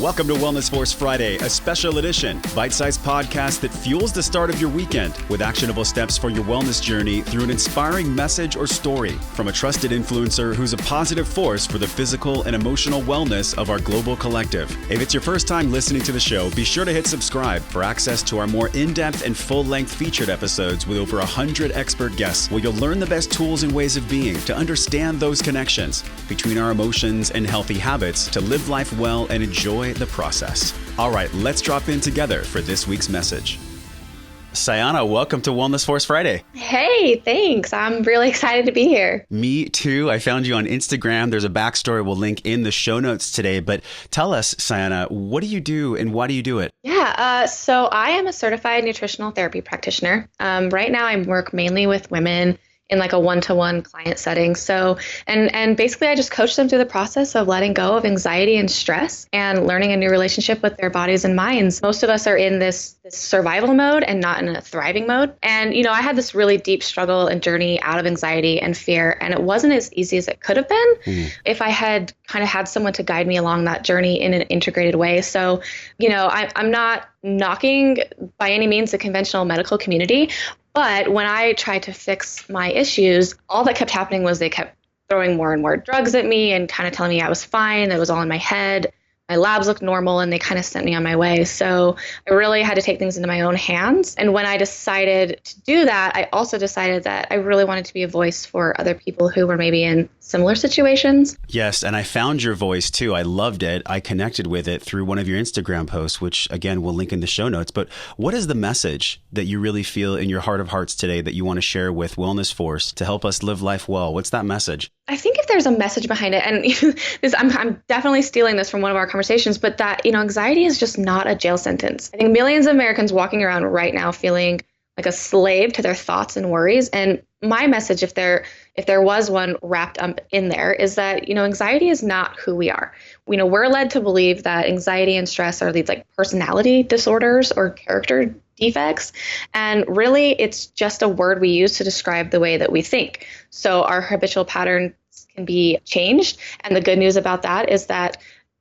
Welcome to Wellness Force Friday, a special edition, bite-sized podcast that fuels the start of your weekend with actionable steps for your wellness journey through an inspiring message or story from a trusted influencer who's a positive force for the physical and emotional wellness of our global collective. If it's your first time listening to the show, be sure to hit subscribe for access to our more in-depth and full-length featured episodes with over 100 expert guests, where you'll learn the best tools and ways of being to understand those connections between our emotions and healthy habits to live life well and enjoy the process. All right, let's drop in together for this week's message. Syanna, welcome to Wellness Force Friday. Hey, thanks. I'm really excited to be here. Me too. I found you on Instagram. There's a backstory we'll link in the show notes today. But tell us, Syanna, what do you do and why do you do it? So I am a certified nutritional therapy practitioner. Right now, I work mainly with women in like a one-to-one client setting. So, and basically I just coach them through the process of letting go of anxiety and stress and learning a new relationship with their bodies and minds. Most of us are in this survival mode and not in a thriving mode. And, I had this really deep struggle and journey out of anxiety and fear, and it wasn't as easy as it could have been if I had kind of had someone to guide me along that journey in an integrated way. So, I'm not knocking by any means the conventional medical community, but when I tried to fix my issues, all that kept happening was they kept throwing more and more drugs at me and kind of telling me I was fine. It was all in my head. My labs looked normal, and they kind of sent me on my way. So I really had to take things into my own hands. And when I decided to do that, I also decided that I really wanted to be a voice for other people who were maybe in similar situations. Yes, and I found your voice too. I loved it. I connected with it through one of your Instagram posts, which again, we'll link in the show notes. But what is the message that you really feel in your heart of hearts today that you want to share with Wellness Force to help us live life well? What's that message? I think if there's a message behind it, and I'm definitely stealing this from one of our conversations, but that, anxiety is just not a jail sentence. I think millions of Americans walking around right now feeling like a slave to their thoughts and worries. And my message, if there was one wrapped up in there, is that, anxiety is not who we are. We're led to believe that anxiety and stress are these like personality disorders or character defects. And really, it's just a word we use to describe the way that we think. So our habitual patterns can be changed. And the good news about that is that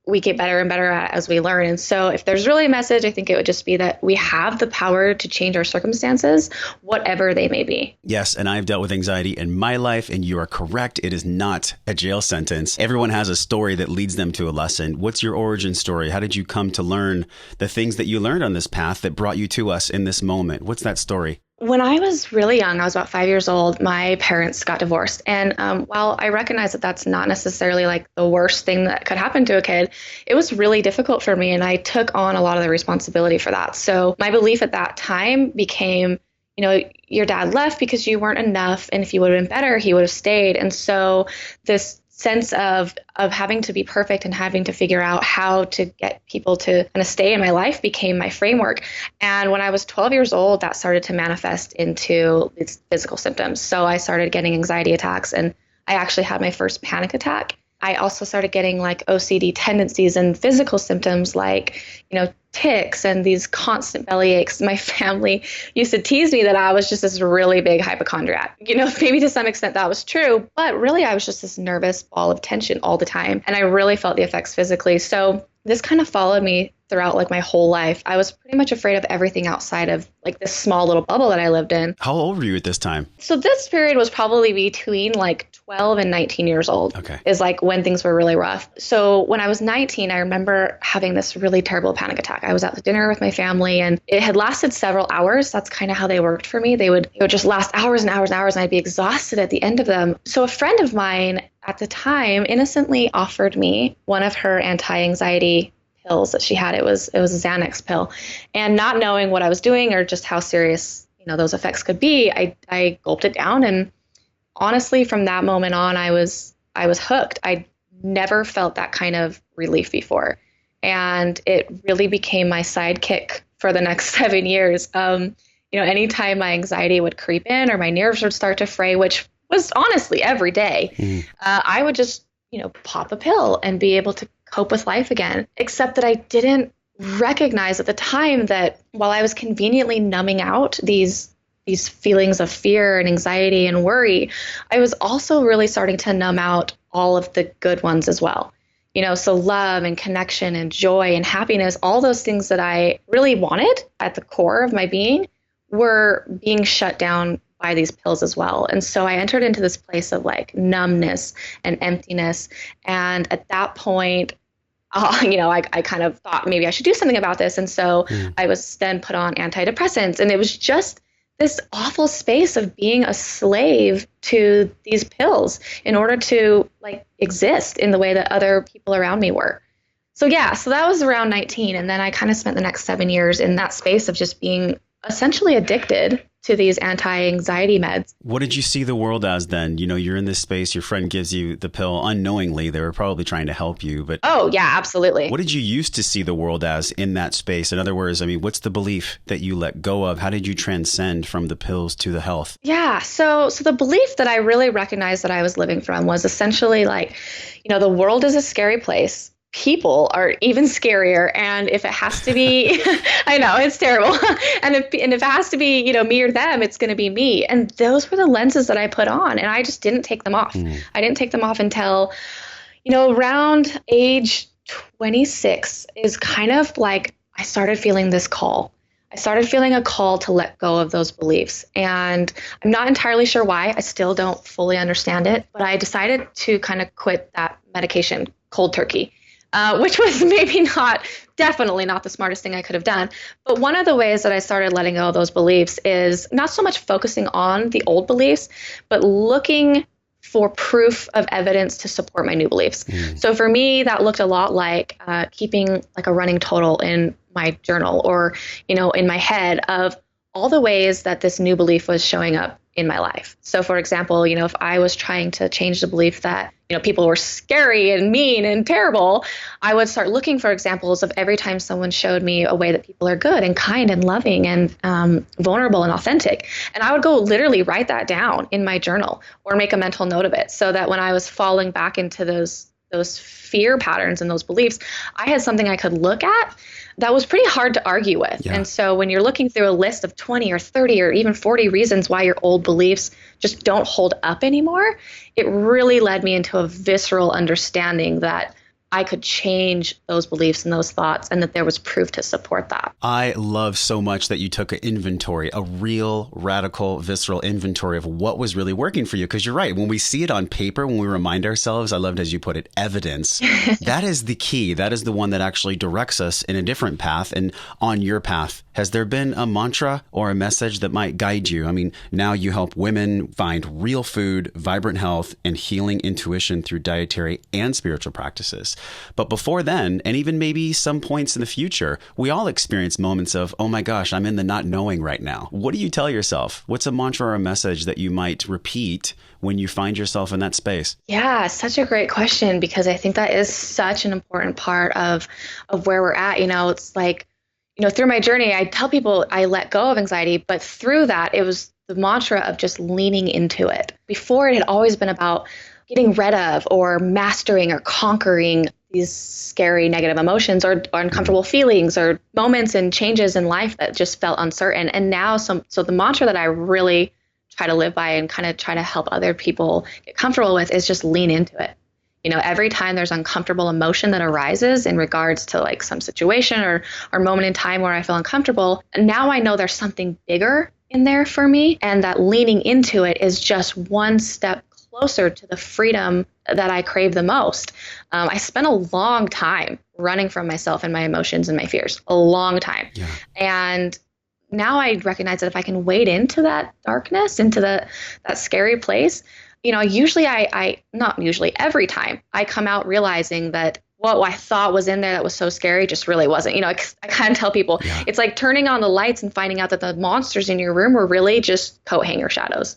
we get better and better at it as we learn. And so if there's really a message, I think it would just be that we have the power to change our circumstances, whatever they may be. Yes, and I've dealt with anxiety in my life, and you are correct. It is not a jail sentence. Everyone has a story that leads them to a lesson. What's your origin story? How did you come to learn the things that you learned on this path that brought you to us in this moment? What's that story? When I was really young, I was about 5 years old, my parents got divorced. And while I recognize that that's not necessarily like the worst thing that could happen to a kid, it was really difficult for me. And I took on a lot of the responsibility for that. So my belief at that time became, your dad left because you weren't enough. And if you would have been better, he would have stayed. And so this sense of having to be perfect and having to figure out how to get people to kind of stay in my life became my framework. And when I was 12 years old, that started to manifest into these physical symptoms. So I started getting anxiety attacks, and I actually had my first panic attack. I also started getting like OCD tendencies and physical symptoms like, tics and these constant belly aches. My family used to tease me that I was just this really big hypochondriac. Maybe to some extent that was true, but really I was just this nervous ball of tension all the time. And I really felt the effects physically. So this kind of followed me throughout like my whole life. I was pretty much afraid of everything outside of like this small little bubble that I lived in. How old were you at this time? So this period was probably between like 12 and 19 years old. Okay. Is like when things were really rough. So when I was 19, I remember having this really terrible panic attack. I was at dinner with my family, and it had lasted several hours. That's kind of how they worked for me. It would just last hours and hours and hours, and I'd be exhausted at the end of them. So a friend of mine at the time innocently offered me one of her anti-anxiety pills that she had. It was a Xanax pill. And not knowing what I was doing or just how serious, those effects could be, I gulped it down. And honestly, from that moment on, I was hooked. I never felt that kind of relief before. And it really became my sidekick for the next 7 years. Anytime my anxiety would creep in or my nerves would start to fray, which was honestly every day, I would just, pop a pill and be able to cope with life again. Except that I didn't recognize at the time that while I was conveniently numbing out these feelings of fear and anxiety and worry, I was also really starting to numb out all of the good ones as well. So love and connection and joy and happiness, all those things that I really wanted at the core of my being were being shut down by these pills as well. And so I entered into this place of like numbness and emptiness. And at that point, I kind of thought maybe I should do something about this. And so I was then put on antidepressants. And it was just this awful space of being a slave to these pills in order to like exist in the way that other people around me were. So that was around 19. And then I kind of spent the next 7 years in that space of just being essentially addicted to these anti-anxiety meds. What did you see the world as then? You're in this space, your friend gives you the pill unknowingly. They were probably trying to help you, but oh yeah, absolutely. What did you used to see the world as in that space? In other words, what's the belief that you let go of? How did you transcend from the pills to the health? Yeah. So the belief that I really recognized that I was living from was essentially like, the world is a scary place. People are even scarier. And if it has to be, I know it's terrible. and if it has to be, me or them, it's going to be me. And those were the lenses that I put on, and I just didn't take them off. I didn't take them off until, around age 26 is kind of like I started feeling this call. I started feeling a call to let go of those beliefs. And I'm not entirely sure why. I still don't fully understand it, but I decided to kind of quit that medication cold turkey. Which was definitely not the smartest thing I could have done. But one of the ways that I started letting go of those beliefs is not so much focusing on the old beliefs, but looking for proof of evidence to support my new beliefs. So for me, that looked a lot like keeping like a running total in my journal or, in my head of all the ways that this new belief was showing up in my life. So for example, if I was trying to change the belief that, people were scary and mean and terrible, I would start looking for examples of every time someone showed me a way that people are good and kind and loving and vulnerable and authentic. And I would go literally write that down in my journal or make a mental note of it so that when I was falling back into those fear patterns and those beliefs, I had something I could look at that was pretty hard to argue with. Yeah. And so when you're looking through a list of 20 or 30 or even 40 reasons why your old beliefs just don't hold up anymore, it really led me into a visceral understanding that I could change those beliefs and those thoughts and that there was proof to support that. I love so much that you took an inventory, a real radical, visceral inventory of what was really working for you. Because you're right. When we see it on paper, when we remind ourselves, I loved as you put it, evidence, that is the key. That is the one that actually directs us in a different path and on your path. Has there been a mantra or a message that might guide you? Now you help women find real food, vibrant health, and healing intuition through dietary and spiritual practices. But before then, and even maybe some points in the future, we all experience moments of, oh my gosh, I'm in the not knowing right now. What do you tell yourself? What's a mantra or a message that you might repeat when you find yourself in that space? Yeah, such a great question, because I think that is such an important part of where we're at. It's like, through my journey, I tell people I let go of anxiety, but through that, it was the mantra of just leaning into it. Before, it had always been about getting rid of or mastering or conquering these scary negative emotions or uncomfortable feelings or moments and changes in life that just felt uncertain. And now, so the mantra that I really try to live by and kind of try to help other people get comfortable with is just lean into it. Every time there's uncomfortable emotion that arises in regards to like some situation or moment in time where I feel uncomfortable, now I know there's something bigger in there for me. And that leaning into it is just one step closer to the freedom that I crave the most. I spent a long time running from myself and my emotions and my fears, a long time. Yeah. And now I recognize that if I can wade into that darkness, into that scary place, every time I come out realizing that what I thought was in there that was so scary just really wasn't. I kind of tell people, It's like turning on the lights and finding out that the monsters in your room were really just coat hanger shadows.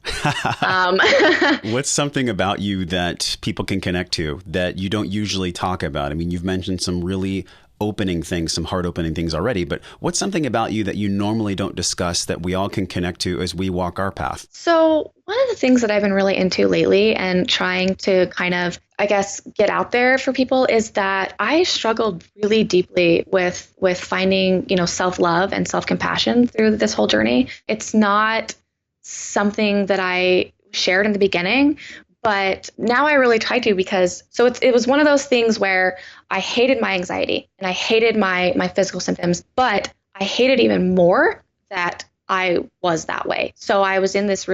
What's something about you that people can connect to that you don't usually talk about? You've mentioned some really opening things, some heart opening things already, but what's something about you that you normally don't discuss that we all can connect to as we walk our path? So one of the things that I've been really into lately and trying to kind of, get out there for people is that I struggled really deeply with finding, self-love and self-compassion through this whole journey. It's not something that I shared in the beginning, But now I really try to, because it was one of those things where I hated my anxiety and I hated my physical symptoms, but I hated even more that I was that way. So I was in this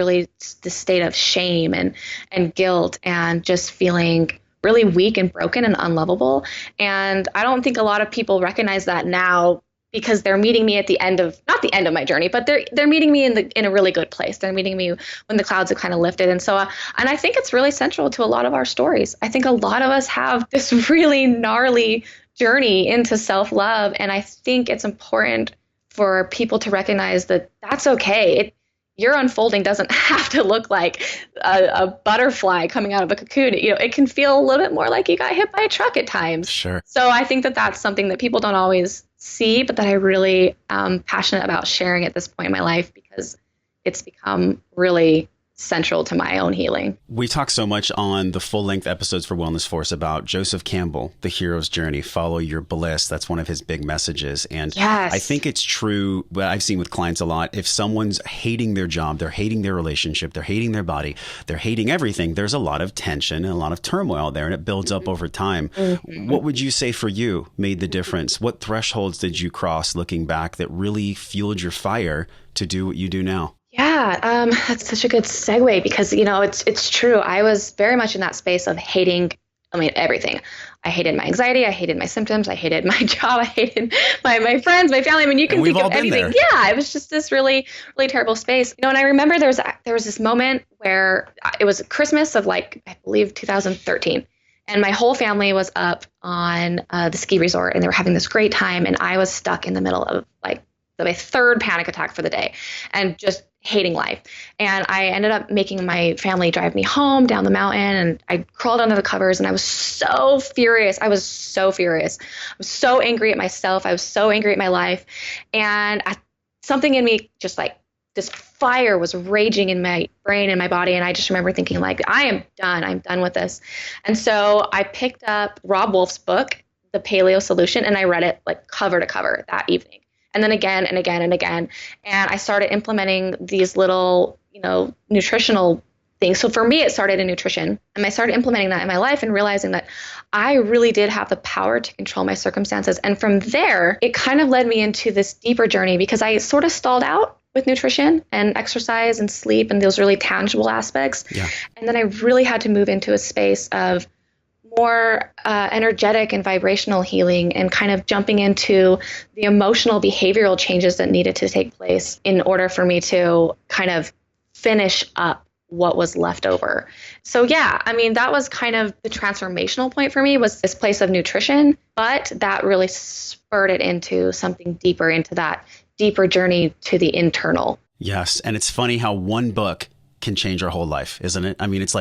state of shame and guilt and just feeling really weak and broken and unlovable. And I don't think a lot of people recognize that now, because they're meeting me at the end of, not the end of my journey, but they're meeting me in a really good place. They're meeting me when the clouds have kind of lifted. And so, and I think it's really central to a lot of our stories. I think a lot of us have this really gnarly journey into self-love. And I think it's important for people to recognize that that's okay. Your unfolding doesn't have to look like a butterfly coming out of a cocoon. It can feel a little bit more like you got hit by a truck at times. Sure. So I think that that's something that people don't always see, but that I really am passionate about sharing at this point in my life, because it's become really central to my own healing. We talk so much on the full-length episodes for Wellness Force about Joseph Campbell, the hero's journey, follow your bliss. That's one of his big messages. And yes. I think it's true, what I've seen with clients a lot, if someone's hating their job, they're hating their relationship, they're hating their body, they're hating everything, there's a lot of tension and a lot of turmoil there, and it builds up over time. Mm-hmm. What would you say for you made the difference? What thresholds did you cross looking back that really fueled your fire to do what you do now? Yeah, that's such a good segue, because, it's true. I was very much in that space of hating, everything. I hated my anxiety. I hated my symptoms. I hated my job. I hated my friends, my family. You can think of anything. There. Yeah, it was just this really, really terrible space. And I remember there was this moment where it was Christmas of I believe 2013. And my whole family was up on the ski resort, and they were having this great time. And I was stuck in the middle of my third panic attack for the day, and just hating life. And I ended up making my family drive me home down the mountain, and I crawled under the covers, and I was so furious. I was so angry at myself. I was so angry at my life. And something in me, just this fire was raging in my brain and my body. And I just remember thinking I am done. I'm done with this. And so I picked up Rob Wolf's book, The Paleo Solution, and I read it cover to cover that evening. And then again and again and again. And I started implementing these little, nutritional things. So for me, it started in nutrition. And I started implementing that in my life and realizing that I really did have the power to control my circumstances. And from there, it kind of led me into this deeper journey, because I sort of stalled out with nutrition and exercise and sleep and those really tangible aspects. Yeah. And then I really had to move into a space of more energetic and vibrational healing, and kind of jumping into the emotional behavioral changes that needed to take place in order for me to kind of finish up what was left over. So yeah, that was kind of the transformational point for me, was this place of nutrition, but that really spurred it into something deeper, into that deeper journey to the internal. Yes. And it's funny how one book can change our whole life, isn't it? It's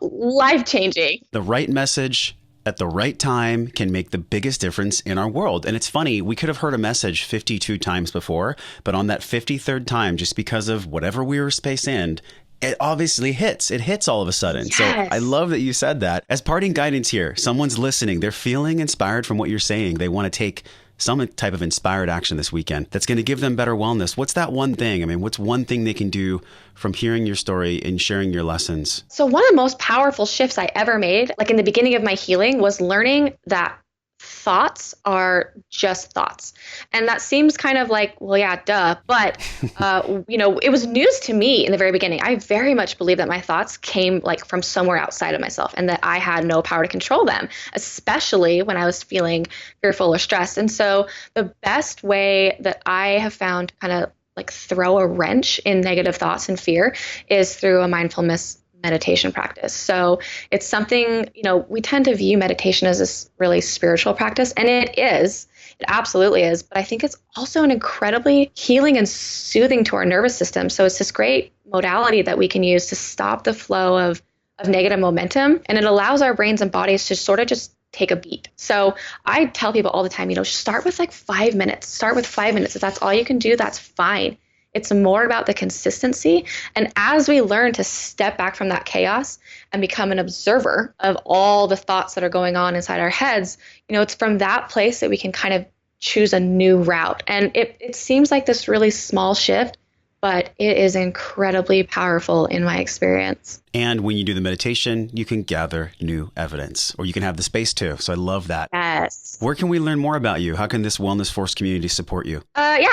life-changing. The right message at the right time can make the biggest difference in our world. And it's funny, we could have heard a message 52 times before, but on that 53rd time, just because of whatever we were space in, it obviously hits. It hits all of a sudden. Yes. So I love that you said that. As parting guidance here, someone's listening, they're feeling inspired from what you're saying. They want to take some type of inspired action this weekend that's going to give them better wellness. What's that one thing? What's one thing they can do from hearing your story and sharing your lessons? So one of the most powerful shifts I ever made, in the beginning of my healing, was learning that thoughts are just thoughts. And that seems kind of well, yeah, duh. But, it was news to me in the very beginning. I very much believed that my thoughts came from somewhere outside of myself, and that I had no power to control them, especially when I was feeling fearful or stressed. And so the best way that I have found to kind of throw a wrench in negative thoughts and fear is through a mindfulness meditation practice. So it's something, we tend to view meditation as this really spiritual practice, and it is. It absolutely is. But I think it's also an incredibly healing and soothing to our nervous system. So it's this great modality that we can use to stop the flow of negative momentum, and it allows our brains and bodies to sort of just take a beat. So I tell people all the time, start with 5 minutes. Start with 5 minutes. If that's all you can do, that's fine. It's more about the consistency. And as we learn to step back from that chaos and become an observer of all the thoughts that are going on inside our heads, it's from that place that we can kind of choose a new route. And it seems like this really small shift, but it is incredibly powerful in my experience. And when you do the meditation, you can gather new evidence, or you can have the space to. So I love that. Yes. Where can we learn more about you? How can this Wellness Force community support you?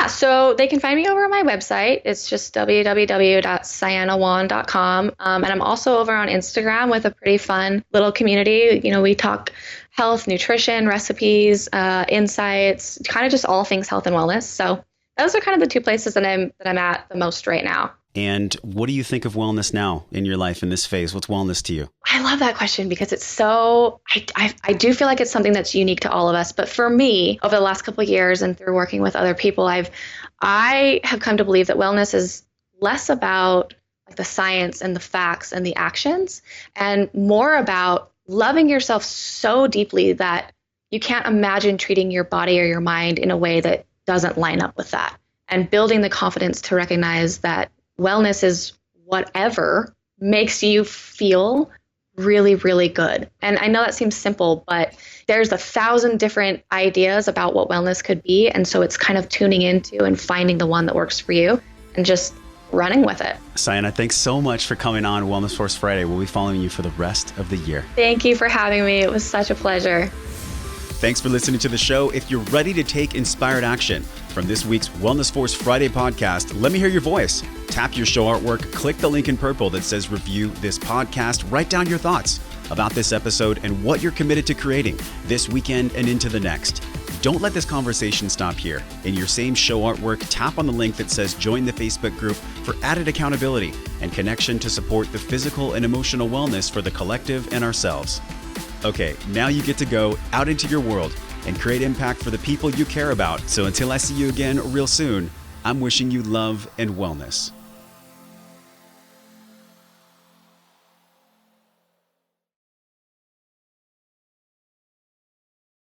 So they can find me over on my website. It's just www.syannawand.com. And I'm also over on Instagram with a pretty fun little community. We talk health, nutrition, recipes, insights, kind of just all things health and wellness. So those are kind of the two places that I'm at the most right now. And what do you think of wellness now in your life in this phase? What's wellness to you? I love that question because it's so, I do feel like it's something that's unique to all of us. But for me, over the last couple of years and through working with other people, I have come to believe that wellness is less about like the science and the facts and the actions, and more about loving yourself so deeply that you can't imagine treating your body or your mind in a way that doesn't line up with that, and building the confidence to recognize that wellness is whatever makes you feel really, really good. And I know that seems simple, but there's 1,000 different ideas about what wellness could be. And so it's kind of tuning into and finding the one that works for you and just running with it. Syanna, thanks so much for coming on Wellness Force Friday. We'll be following you for the rest of the year. Thank you for having me. It was such a pleasure. Thanks for listening to the show. If you're ready to take inspired action from this week's Wellness Force Friday podcast, let me hear your voice. Tap your show artwork, click the link in purple that says review this podcast, write down your thoughts about this episode and what you're committed to creating this weekend and into the next. Don't let this conversation stop here. In your same show artwork, tap on the link that says join the Facebook group for added accountability and connection to support the physical and emotional wellness for the collective and ourselves. Okay, now you get to go out into your world and create impact for the people you care about. So until I see you again real soon, I'm wishing you love and wellness.